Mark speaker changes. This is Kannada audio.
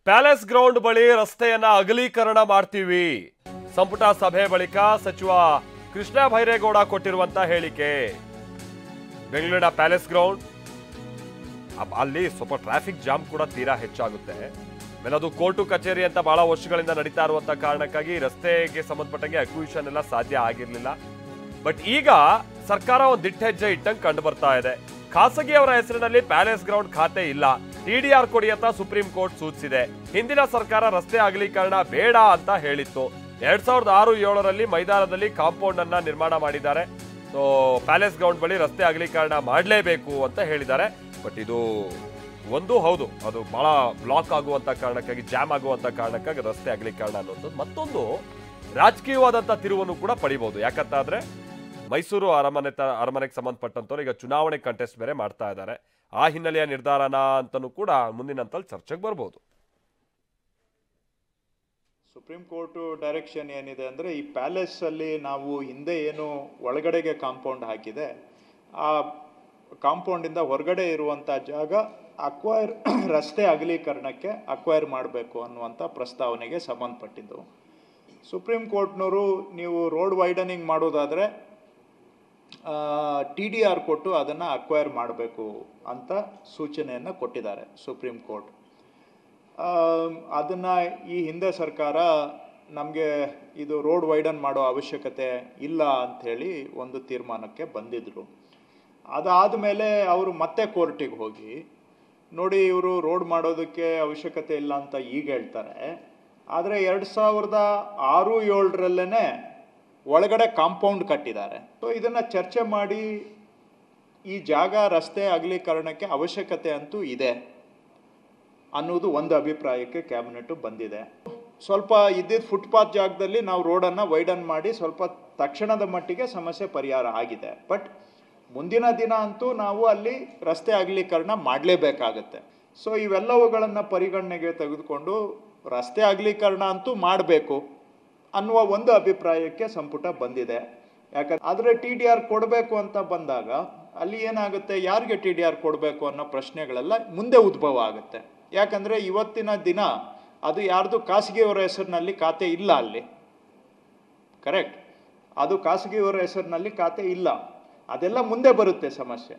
Speaker 1: ಪ್ಯಾಲೇಸ್ ಗ್ರೌಂಡ್ ಬಳಿ ರಸ್ತೆಯನ್ನ ಅಗಲೀಕರಣ ಮಾಡ್ತೀವಿ. ಸಂಪುಟ ಸಭೆ ಬಳಿಕ ಸಚಿವ ಕೃಷ್ಣ ಭೈರೇಗೌಡ ಕೊಟ್ಟಿರುವಂತ ಹೇಳಿಕೆ. ಬೆಂಗಳೂರಿನ ಪ್ಯಾಲೇಸ್ ಗ್ರೌಂಡ್ ಅಲ್ಲಿ ಸ್ವಲ್ಪ ಟ್ರಾಫಿಕ್ ಜಾಮ್ ಕೂಡ ತೀರಾ ಹೆಚ್ಚಾಗುತ್ತೆ. ಅದು ಕೋರ್ಟು ಕಚೇರಿ ಅಂತ ಬಹಳ ವರ್ಷಗಳಿಂದ ನಡೀತಾ ಇರುವಂತ ಕಾರಣಕ್ಕಾಗಿ ರಸ್ತೆಗೆ ಸಂಬಂಧಪಟ್ಟಂಗೆ ಅಕ್ವಿಷನ್ ಎಲ್ಲ ಸಾಧ್ಯ ಆಗಿರ್ಲಿಲ್ಲ. ಬಟ್ ಈಗ ಸರ್ಕಾರ ಒಂದು ದಿಟ್ಟ ಹೆಜ್ಜೆ ಇಟ್ಟಂಗೆ ಕಂಡು ಬರ್ತಾ ಇದೆ. ಖಾಸಗಿಯವರ ಹೆಸರಿನಲ್ಲಿ ಪ್ಯಾಲೇಸ್ ಗ್ರೌಂಡ್ ಖಾತೆ ಇಲ್ಲ, ಟಿಡಿಆರ್ ಕೊಡಿ ಅಂತ ಸುಪ್ರೀಂ ಕೋರ್ಟ್ ಸೂಚಿಸಿದೆ. ಹಿಂದಿನ ಸರ್ಕಾರ ರಸ್ತೆ ಅಗಲೀಕರಣ ಬೇಡ ಅಂತ ಹೇಳಿತ್ತು. 2006-7ರಲ್ಲಿ ಮೈದಾನದಲ್ಲಿ ಕಾಂಪೌಂಡ್ ಅನ್ನ ನಿರ್ಮಾಣ ಮಾಡಿದ್ದಾರೆ. ಸೊ ಪ್ಯಾಲೇಸ್ ಗ್ರೌಂಡ್ ಬಳಿ ರಸ್ತೆ ಅಗಲೀಕರಣ ಮಾಡಲೇಬೇಕು ಅಂತ ಹೇಳಿದ್ದಾರೆ. ಬಟ್ ಇದು ಒಂದು ಹೌದು, ಅದು ಬಹಳ ಬ್ಲಾಕ್ ಆಗುವಂತ ಕಾರಣಕ್ಕಾಗಿ, ಜಾಮ್ ಆಗುವಂತ ಕಾರಣಕ್ಕಾಗಿ ರಸ್ತೆ ಅಗಲೀಕರಣ ಅನ್ನೋದು. ಮತ್ತೊಂದು ರಾಜಕೀಯವಾದಂತ ತಿರುವನ್ನು ಕೂಡ ಪಡಿಬಹುದು. ಯಾಕಂತಾದ್ರೆ ಮೈಸೂರು ಅರಮನೆಗೆ ಸಂಬಂಧಪಟ್ಟಂತವ್ರು ಈಗ ಚುನಾವಣೆ ಕಂಟೆಸ್ಟ್ ಬೇರೆ ಮಾಡ್ತಾ ಇದ್ದಾರೆ. ಆ ಹಿನ್ನೆಲೆಯ ನಿರ್ಧಾರನ ಅಂತನೂ ಕೂಡ ಮುಂದಿನಂತಲ್ಲಿ ಚರ್ಚೆಗೆ ಬರ್ಬೋದು.
Speaker 2: ಸುಪ್ರೀಂ ಕೋರ್ಟ್ ಡೈರೆಕ್ಷನ್ ಏನಿದೆ ಅಂದರೆ, ಈ ಪ್ಯಾಲೇಸ್ ಅಲ್ಲಿ ನಾವು ಹಿಂದೆ ಏನು ಒಳಗಡೆಗೆ ಕಾಂಪೌಂಡ್ ಹಾಕಿದೆ, ಆ ಕಾಂಪೌಂಡಿಂದ ಹೊರಗಡೆ ಇರುವಂಥ ಜಾಗ ರಸ್ತೆ ಅಗಲೀಕರಣಕ್ಕೆ ಅಕ್ವೈರ್ ಮಾಡಬೇಕು ಅನ್ನುವಂಥ ಪ್ರಸ್ತಾವನೆಗೆ ಸಂಬಂಧಪಟ್ಟಿದ್ದು. ಸುಪ್ರೀಂ ಕೋರ್ಟ್ನವರು ನೀವು ರೋಡ್ ವೈಡನಿಂಗ್ ಮಾಡೋದಾದರೆ TDR ಕೊಟ್ಟು ಅದನ್ನು ಅಕ್ವೈರ್ ಮಾಡಬೇಕು ಅಂತ ಸೂಚನೆಯನ್ನು ಕೊಟ್ಟಿದ್ದಾರೆ ಸುಪ್ರೀಂ ಕೋರ್ಟ್. ಅದನ್ನು ಈ ಹಿಂದೆ ಸರ್ಕಾರ ನಮಗೆ ಇದು ರೋಡ್ ವೈಡನ್ ಮಾಡೋ ಅವಶ್ಯಕತೆ ಇಲ್ಲ ಅಂಥೇಳಿ ಒಂದು ತೀರ್ಮಾನಕ್ಕೆ ಬಂದಿದ್ದರು. ಅದಾದ ಮೇಲೆ ಅವರು ಮತ್ತೆ ಕೋರ್ಟಿಗೆ ಹೋಗಿ ನೋಡಿ ಇವರು ರೋಡ್ ಮಾಡೋದಕ್ಕೆ ಅವಶ್ಯಕತೆ ಇಲ್ಲ ಅಂತ ಈಗ ಹೇಳ್ತಾರೆ. ಆದರೆ 2006-7ರಲ್ಲೇ ಒಳಗಡೆ ಕಾಂಪೌಂಡ್ ಕಟ್ಟಿದ್ದಾರೆ. ಸೊ ಇದನ್ನು ಚರ್ಚೆ ಮಾಡಿ ಈ ಜಾಗ ರಸ್ತೆ ಅಗಲೀಕರಣಕ್ಕೆ ಅವಶ್ಯಕತೆ ಅಂತೂ ಇದೆ ಅನ್ನೋದು ಒಂದು ಅಭಿಪ್ರಾಯಕ್ಕೆ ಕ್ಯಾಬಿನೆಟ್ ಬಂದಿದೆ. ಸ್ವಲ್ಪ ಇದ್ದಿದ್ದ ಫುಟ್ಪಾತ್ ಜಾಗದಲ್ಲಿ ನಾವು ರೋಡನ್ನು ವೈಡನ್ ಮಾಡಿ ಸ್ವಲ್ಪ ತಕ್ಷಣದ ಮಟ್ಟಿಗೆ ಸಮಸ್ಯೆ ಪರಿಹಾರ ಆಗಿದೆ. ಬಟ್ ಮುಂದಿನ ದಿನ ಅಂತೂ ನಾವು ಅಲ್ಲಿ ರಸ್ತೆ ಅಗಲೀಕರಣ ಮಾಡಲೇಬೇಕಾಗತ್ತೆ. ಸೊ ಇವೆಲ್ಲವುಗಳನ್ನು ಪರಿಗಣನೆಗೆ ತೆಗೆದುಕೊಂಡು ರಸ್ತೆ ಅಗಲೀಕರಣ ಅಂತೂ ಮಾಡಬೇಕು ಅನ್ನುವ ಒಂದು ಅಭಿಪ್ರಾಯಕ್ಕೆ ಸಂಪುಟ ಬಂದಿದೆ. ಯಾಕಂದ್ರೆ ಆದರೆ TDR ಕೊಡಬೇಕು ಅಂತ ಬಂದಾಗ ಅಲ್ಲಿ ಏನಾಗುತ್ತೆ, ಯಾರಿಗೆ TDR ಕೊಡಬೇಕು ಅನ್ನೋ ಪ್ರಶ್ನೆಗಳೆಲ್ಲ ಮುಂದೆ ಉದ್ಭವ ಆಗುತ್ತೆ. ಯಾಕಂದರೆ ಇವತ್ತಿನ ದಿನ ಅದು ಯಾರ್ದು ಖಾಸಗಿಯವರ ಹೆಸರಿನಲ್ಲಿ ಖಾತೆ ಇಲ್ಲ ಅಲ್ಲಿ. ಕರೆಕ್ಟ್, ಅದು ಖಾಸಗಿಯವರ ಹೆಸರಿನಲ್ಲಿ ಖಾತೆ ಇಲ್ಲ. ಅದೆಲ್ಲ ಮುಂದೆ ಬರುತ್ತೆ ಸಮಸ್ಯೆ.